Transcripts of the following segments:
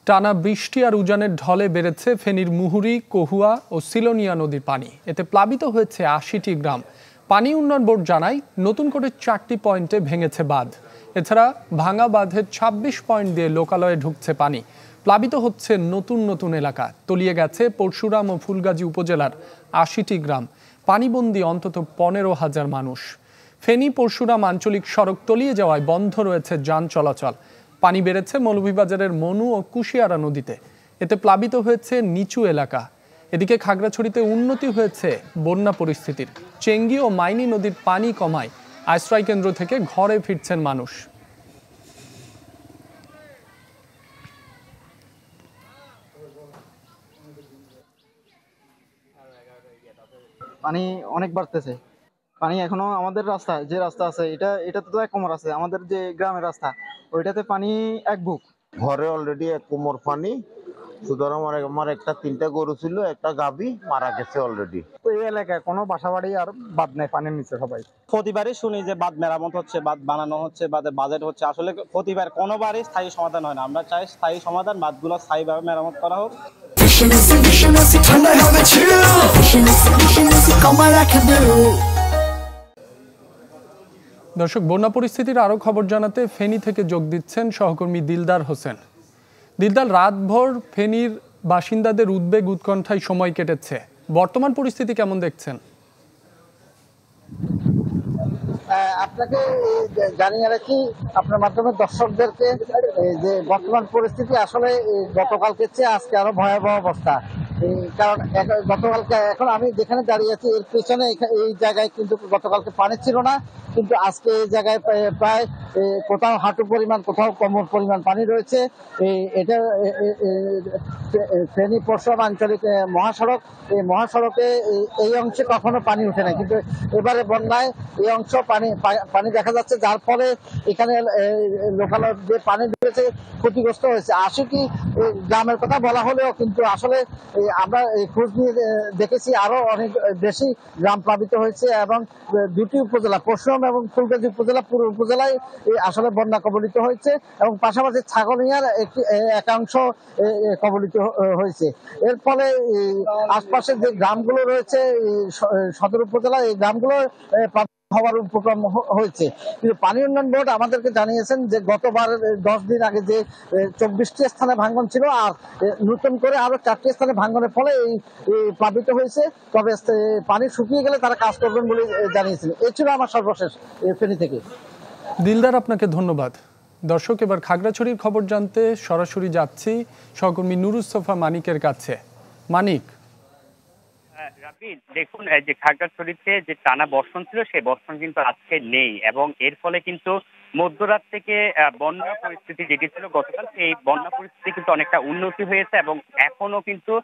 টানা বৃষ্টি আর উজানের ঢলে বেড়েছে ফেনীর মুহুরী, কহুয়া ও সিলোনিয়া নদীর পানি। এতে প্লাবিত হয়েছে ৮০টি গ্রাম। পানি উন্নয়ন বোর্ড জানায়, নতুন করে ৪টি পয়েন্টে ভেঙেছে বাঁধ। এছাড়া ভাঙা বাঁধের ২৬ পয়েন্ট দিয়ে লোকালয়ে ঢুকছে পানি। প্লাবিত হচ্ছে নতুন নতুন এলাকা। তলিয়ে গেছে পরশুরাম ও ফুলগাজী উপজেলার ৮০টি গ্রাম। পানিবন্দী অন্তত ১৫,০০০ মানুষ। ফেনী পরশুরাম আঞ্চলিক সড়ক তলিয়ে যাওয়ায় বন্ধ রয়েছে যান চলাচল। পানি বেড়েছে মৌলভীবাজারের মনু ও কুশিয়ারা নদীতে। এতে প্লাবিত হয়েছে নিচু এলাকা। এদিকে খাগড়াছড়িতে উন্নতি হয়েছে বন্যা পরিস্থিতির। চেঙ্গি ও মাইনী নদীর পানি কমায় আশ্রয় কেন্দ্র থেকে ঘরে ফিরছেন মানুষ। পানি অনেক বাড়তেছে। পানি এখনো আমাদের রাস্তা, যে রাস্তা আছে এটাতে তো ১ কোমর আছে। আমাদের যে গ্রামের রাস্তা ওইটাতে পানি ১ বুক। ঘরে অলরেডি ১ কোমর পানি। সুতরাং আমার একটা ৩টা গরু ছিল, একটা গাভী মারা গেছে অলরেডি। তো এই এলাকায় কোনো বাসাবাড়ি আর বাদ নেই, পানির নিচে সবাই। প্রতিবারই শুনি যে বাঁধ মেরামত হচ্ছে, বাঁধ বানানো হচ্ছে, বাঁধের বাজেট হচ্ছে। আসলে প্রতিবার কোনোবারই স্থায়ী সমাধান হয় না। আমরা চাই স্থায়ী সমাধান, বাঁধগুলো স্থায়ীভাবে মেরামত করা হোক। দর্শক, বন্যা পরিস্থিতির আরো খবর জানাতে ফেনী থেকে যোগ দিচ্ছেন সহকর্মী দিলদার হোসেন। দিলদার, রাতভর ফেনীর বাসিন্দাদের উদ্বেগ উৎকণ্ঠায় সময় কেটেছে। বর্তমান পরিস্থিতি কেমন দেখছেন? আপনাকে জানিয়ে রাখি, আপনার মাধ্যমে দর্শকদেরকে, যে বর্তমান পরিস্থিতি আসলে গতকালকে চেয়ে আজকে আরো ভয়াবহ অবস্থা। কারণ গতকালকে, এখন আমি যেখানে দাঁড়িয়ে আছি এর পেছনে এই জায়গায় কিন্তু গতকালকে পানি ছিল না, কিন্তু আজকে এই জায়গায় প্রায় কোথাও হাঁটু পরিমাণ, কোথাও কোমর পরিমাণ পানি রয়েছে। এটা ফেনী পরশুরাম আঞ্চলিক মহাসড়ক। এই মহাসড়কে এই অংশে কখনো পানি ওঠে না, কিন্তু এবারে বন্যায় এই অংশ পানি দেখা যাচ্ছে, যার ফলে এখানে লোকালয় যে পানি ঢুকেছে ক্ষতিগ্রস্ত হয়েছে। ৮০টি গ্রামের কথা বলা হলেও কিন্তু আসলে আমরা খোঁজ নিয়ে দেখেছি আরো অনেক বেশি গ্রাম প্লাবিত হয়েছে, এবং ২টি উপজেলা, পরশুরাম এবং ফুলগাজী উপজেলা, পুরো উপজেলায় আসলে বন্যা কবলিত হয়েছে, এবং পাশাপাশি ছাগলিয়ার একাংশ কবলিত হয়েছে। এর ফলে আশপাশের যে গ্রামগুলো রয়েছে সদর উপজেলা, এই গ্রামগুলো হওয়ার উপক্রম হয়েছে। কিন্তু পানি উন্নয়ন বোর্ড আমাদেরকে জানিয়েছেন যে গতবার ১০ দিন আগে যে ২৪টি স্থানে ভাঙ্গন ছিল, আর নতুন করে আরো ৪টি স্থানে ভাঙ্গনের ফলে এই প্লাবিত হয়েছে। তবে পানি শুকিয়ে গেলে তারা কাজ করবেন বলে জানিয়েছেন। এই ছিল আমার সর্বশেষ ফেনী থেকে। দিলদার, আপনাকে ধন্যবাদ। দর্শক, এবার খাগড়াছড়ির খবর জানতে সরাসরি যাচ্ছি সহকর্মী নুরুস্তফা মানিকের কাছে। মানিক, দেখুন, যে খাগড়াছড়িতে যে টানা বর্ষণ ছিল, সেই বর্ষণ কিন্তু আজকে নেই, এবং এর ফলে কিন্তু মধ্যরাত থেকে বন্যা পরিস্থিতি যেটি ছিল গতকাল, এই বন্যা পরিস্থিতি কিন্তু অনেকটা উন্নতি হয়েছে, এবং এখনো কিন্তু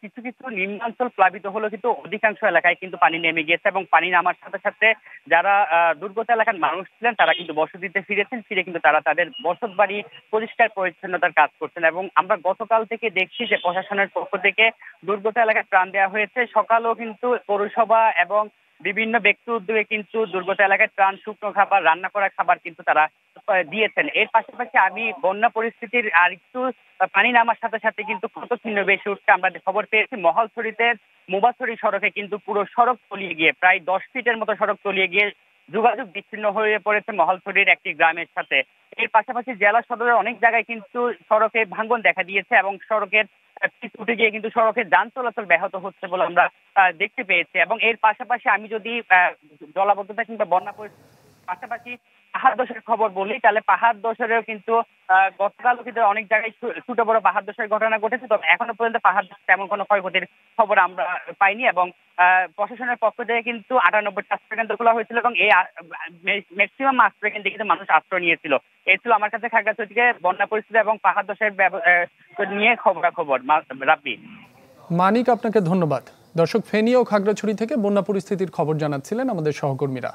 কিছু কিছু নিম্নাঞ্চল প্লাবিত হলেও কিন্তু অধিকাংশ এলাকায় কিন্তু পানি নেমে গিয়েছে, এবং পানি নামার সাথে সাথে যারা দুর্গত এলাকার মানুষ ছিলেন তারা কিন্তু বসতিতে ফিরে কিন্তু তারা তাদের বসত বাড়ি পরিষ্কার পরিচ্ছন্নতার কাজ করছেন। এবং আমরা গতকাল থেকে দেখছি যে প্রশাসনের পক্ষ থেকে দুর্গত এলাকায় ত্রাণ দেওয়া হয়েছে। সকালেও কিন্তু পৌরসভা এবং বিভিন্ন ব্যক্তি উদ্যোগে কিন্তু দুর্গত এলাকায় ত্রাণ, শুকনো খাবার, রান্না করা খাবার কিন্তু তারা দিয়েছেন। এর পাশাপাশি আমি বন্যা পরিস্থিতির আর একটু পানি নামার সাথে সাথে কিন্তু কত চিহ্ন বেশি উঠছে আমরা খবর পেয়েছি। মহালছড়িতে মোবাছড়ি সড়কে কিন্তু পুরো সড়ক তলিয়ে গিয়ে, প্রায় ১০ ফিটের মতো সড়ক তলিয়ে গিয়ে যোগাযোগ বিচ্ছিন্ন হয়ে পড়েছে মহালছড়ির একটি গ্রামের সাথে। এর পাশাপাশি জেলা সদরের অনেক জায়গায় কিন্তু সড়কে ভাঙ্গন দেখা দিয়েছে, এবং সড়কের উঠে গিয়ে কিন্তু সড়কে যান চলাচল ব্যাহত হচ্ছে বলে আমরা দেখতে পেয়েছি। এবং এর পাশাপাশি আমি যদি জলাবদ্ধতা কিংবা বন্যা পাশাপাশি পাহাড় ধসের খবর বলি, তাহলে পাহাড় ধসেরও কিন্তু গতকালও কিন্তু অনেক জায়গায় ছোট বড় পাহাড় ধসের ঘটনা ঘটেছে। তবে এখনো পর্যন্ত পাহাড় ধসে তেমন কোনো ক্ষয়ক্ষতির খবর আমরা পাইনি, এবং প্রশাসনের পক্ষ থেকে কিন্তু ৯৮টা আশ্রয় কেন্দ্র খোলা হয়েছিল, এবং এই ম্যাক্সিমাম আশ্রয় কেন্দ্রে কিন্তু মানুষ আশ্রয় নিয়েছিল। এই ছিল আমার কাছে খাগড়াছড়ি থেকে বন্যা পরিস্থিতি এবং পাহাড় ধসের নিয়ে খবর। রাব্বি, মানিক, আপনাকে ধন্যবাদ। দর্শক, ফেনী ও খাগড়াছড়ি থেকে বন্যা পরিস্থিতির খবর জানাচ্ছিলেন আমাদের সহকর্মীরা।